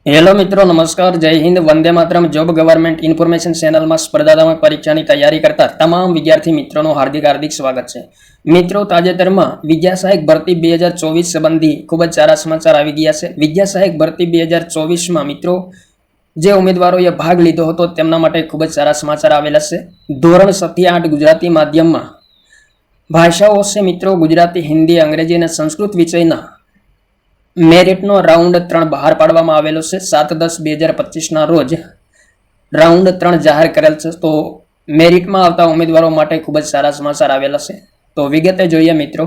Hello મિત્રો, નમસ્કાર. જય Hind. Vande Mataram. Job government information ચેનલમાં સ્પર્ધાત્મક પરીક્ષાની તૈયારી કરતા તમામ વિદ્યાર્થી મિત્રોનું હાર્દિક સ્વાગત છે. મિત્રો, તાજેતરમાં વિદ્યા સહાયક ભરતી 2024 સંબંધી ખૂબ જ સારા સમાચાર આવી ગયા છે. વિદ્યા સહાયક ભરતી 2024માં મિત્રો જે ઉમેદવારોએ ભાગ લીધો હતો તેમના માટે ખૂબ જ સારા સમાચાર આવેલા છે. ધોરણ 7 થી 8 ગુજરાતી માધ્યમમાં ભાષાઓ છે મિત્રો ગુજરાતી, હિન્દી, અંગ્રેજી અને સંસ્કૃત વિષયના મેરિટનો રાઉન્ડ 3 બહાર પાડવામાં આવેલો છે. 7/10/2025 રોજ રાઉન્ડ 3 જાહેર કરેલ છે. તો મેરિટમાં આવતા ઉમેદવારો માટે ખૂબ જ સારા સમાચાર આવેલા છે. તો વિગતે જોઈએ મિત્રો.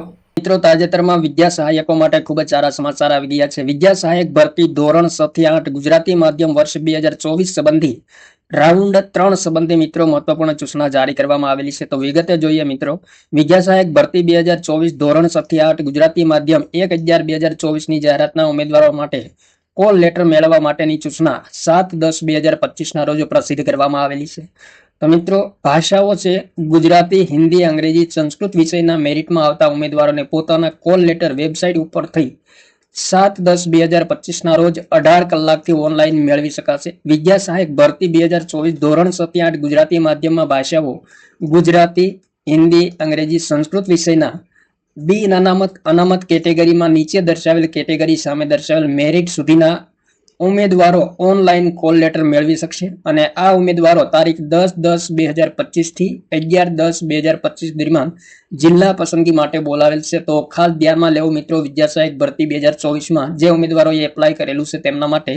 તાજેતરમાં વિદ્યા સહાયકો માટે ખૂબ જ સારા સમાચાર આવી ગયા છે. વિદ્યા સહાયક ભરતી ધોરણ 6 થી 8 ગુજરાતી માધ્યમ વર્ષ 2024 સંબંધી રાઉન્ડ 3 સંબંધી મિત્રો મહત્વપૂર્ણ સૂચના જારી કરવામાં આવેલી છે. તો વિગતે જોઈએ મિત્રો. વિદ્યા સહાયક ભરતી 2024 ધોરણ 6 થી 8 ગુજરાતી માધ્યમ 1/11/2024 ની જાહેરાતના ઉમેદવારો માટે કોલ લેટર મેળવવા માટેની સૂચના 7/10/2025 રોજ પ્રસિદ્ધ કરવામાં આવેલી છે. તો મિત્રો, ભાષાઓ છે ગુજરાતી, હિન્દી, અંગ્રેજી, સંસ્કૃત વિષયના મેરિટમાં આવતા ઉમેદવારોને પોતાના કોલ લેટર વેબસાઇટ ઉપરથી 7/10/2025 રોજ 18 કલાકથી ઓનલાઈન મેળવી શકાશે. વિદ્યા સહાયક ભરતી 2024 ધોરણ 7 થી 8 ગુજરાતી માધ્યમમાં ભાષાઓ ગુજરાતી, હિન્દી, અંગ્રેજી, સંસ્કૃત વિષયના બિન અનામત કેટેગરીમાં નીચે દર્શાવેલ કેટેગરી સામે દર્શાવેલ મેરિટ સુધીના ઉમેદવારો ઓનલાઈન કોલ લેટર મેળવી શકશે. અને આ ઉમેદવારો તારીખ 10/10/2025 થી 11/10/2025 દરમિયાન જિલ્લા પસંદગી માટે બોલાવેલ છે. તો ખાસ ધ્યાનમાં લેવું મિત્રો, વિદ્યા સહાયક ભરતી 2024માં જે ઉમેદવારોએ એપ્લાય કરેલું છે તેમના માટે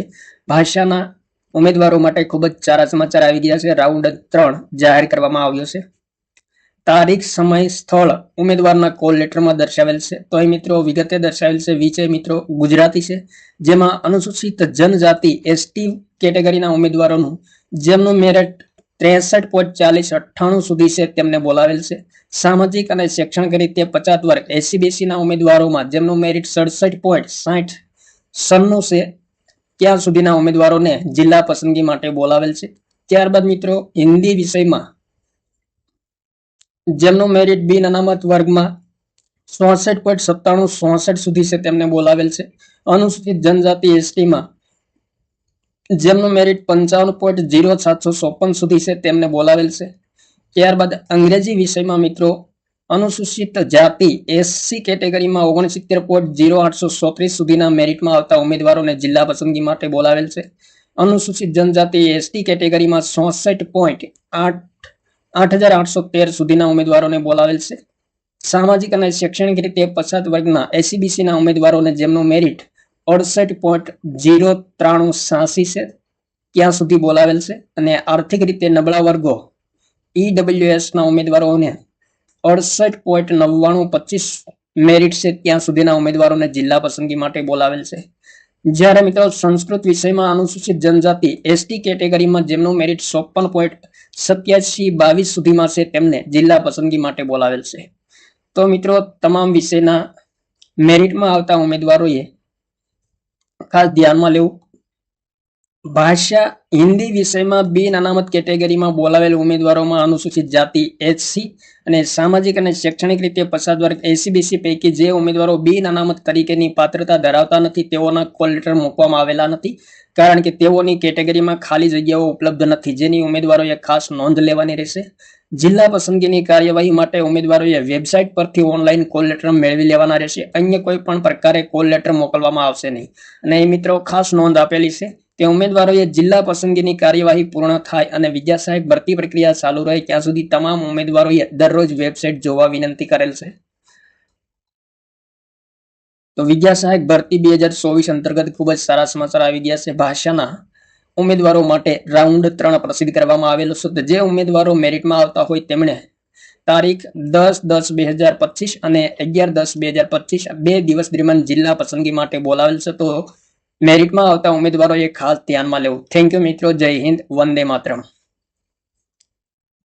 ભાષાના ઉમેદવારો માટે ખૂબ જ સારા સમાચાર આવી ગયા છે. રાઉન્ડ 3 જાહેર કરવામાં આવ્યો છે. તારીખ, સમય, સ્થળ ઉમેદવારના કોલ લેટરમાં દર્શાવેલ છે. તો અહીં મિત્રો વિગતે દર્શાવેલ છે. વિષય મિત્રો ગુજરાતી છે, જેમાં અનુસૂચિત જનજાતિ એસટી કેટેગરીના ઉમેદવારોનું જેમનું મેરિટ 63.4098 સુધી છે તેમને બોલાવેલ છે. સામાજિક અને શૈક્ષણિક રીતે પછાત વર્ગ એસસી/બીસી ના ઉમેદવારોમાં જેમનું મેરિટ 67.6096 છે ત્યાં સુધીના ઉમેદવારોને જિલ્લા પસંદગી માટે બોલાવેલ છે. ત્યારબાદ મિત્રો હિન્દી વિષયમાં જેમનું મેરિટ બિન અનામત વર્ગમાં 66.9766 સુધી છે તેમને બોલાવેલ છે. અનુસૂચિત જનજાતિ એસટીમાં જેમનું મેરિટ 55.0754 સુધી છે તેમને બોલાવેલ છે. ત્યારબાદ અંગ્રેજી વિષયમાં મિત્રો અનુસૂચિત જાતિ એસસી કેટેગરીમાં 69.0834 સુધીના મેરિટમાં આવતા ઉમેદવારોને જિલ્લા પસંદગી માટે બોલાવેલ છે. અનુસૂચિત જનજાતિ એસટી કેટેગરીમાં 66.8813 સુધીના ઉમેદવારોને બોલાવેલ છે. સામાજિક અને શૈક્ષણિક રીતે પછાત વર્ગના એસસીબીસી ના ઉમેદવારોને જેમનું મેરિટ 68.09386 છે ત્યાં સુધી બોલાવેલ છે. અને આર્થિક રીતે નબળા વર્ગો ઈડબ્લ્યુએસ ના ઉમેદવારોને 68.9925 મેરિટ છે ત્યાં સુધીના ઉમેદવારોને જિલ્લા પસંદગી માટે બોલાવેલ છે. જ્યારે મિત્રો સંસ્કૃત વિષયમાં અનુસૂચિત જનજાતિ એસટી કેટેગરીમાં જેમનું મેરિટ 56.8722 સુધીમાં છે તેમને જિલ્લા પસંદગી માટે બોલાવેલ છે. તો મિત્રો તમામ વિષયના મેરિટમાં આવતા ઉમેદવારોએ ખાસ ધ્યાનમાં લેવું. ભાષા હિન્દી વિષયમાં બિન અનામત કેટેગરીમાં બોલાવેલ ઉમેદવારોમાં અનુસૂચિત જાતિ એસસી અને સામાજિક અને શૈક્ષણિક રીતે પછાત વર્ગ એસસીબીસી પૈકી જે ઉમેદવારો બિન અનામત તરીકેની પાત્રતા ધરાવતા નથી તેઓના કોલ લેટર મૂકવામાં આવેલા નથી, કારણ કે તેઓની કેટેગરીમાં ખાલી જગ્યાઓ ઉપલબ્ધ નથી, જેની ઉમેદવારોએ ખાસ નોંધ લેવાની રહેશે. જિલ્લા પસંદગીની કાર્યવાહી માટે ઉમેદવારોએ વેબસાઇટ પરથી ઓનલાઈન કોલ લેટર મેળવી લેવાના રહેશે. અન્ય કોઈ પણ પ્રકારે કોલ લેટર મોકલવામાં આવશે નહીં. અને એ મિત્રો ખાસ નોંધ આપેલી છે કે ઉમેદવારોએ જિલ્લા પસંદગીની કાર્યવાહી પૂર્ણ થાય અને વિદ્યા સહાયક ભરતી પ્રક્રિયા ચાલુ રહે ત્યાં સુધી તમામ ઉમેદવારોએ દરરોજ વેબસાઇટ જોવા વિનંતી કરેલ છે. તો વિદ્યા સહાયક ભરતી 2024 અંતર્ગત ખૂબ જ સારા સમાચાર આવી ગયા છે. ભાષાના ઉમેદવારો માટે રાઉન્ડ 3 પ્રસિદ્ધ કરવામાં આવેલો છે. જે ઉમેદવારો મેરિટમાં આવતા હોય તેમણે તારીખ 10/10/2025 અને 11/10/2025 2 દિવસ દરમિયાન જિલ્લા પસંદગી માટે બોલાવેલ છે. તો મેરિટમાં આવતા ઉમેદવારોએ ખાસ ધ્યાનમાં લેવું. થેન્ક યુ મિત્રો. જય હિન્દ. વંદે માતરમ.